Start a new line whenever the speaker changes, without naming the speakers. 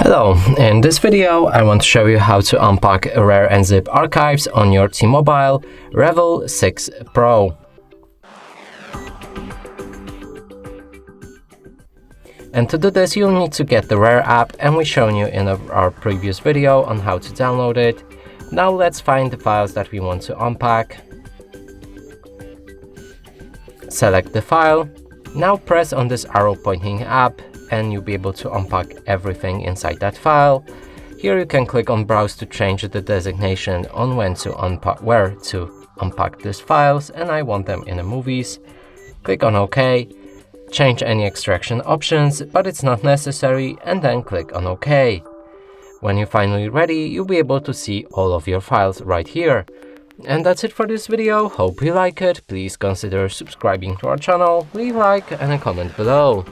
Hello, in this video I want to show you how to unpack rare and zip archives on your T-MOBILE Revvl 6 Pro. And to do this you'll need to get the Rare app, and we've shown you in our previous video on how to download it. Now let's find the files that we want to unpack. Select the file. Now press on this arrow pointing up and you'll be able to unpack everything inside that file. Here you can click on Browse to change the designation on where to unpack these files, and I want them in the movies. Click on OK. Change any extraction options, but it's not necessary, and then click on OK. When you're finally ready, you'll be able to see all of your files right here. And that's it for this video. Hope you like it. Please consider subscribing to our channel, leave a like and a comment below.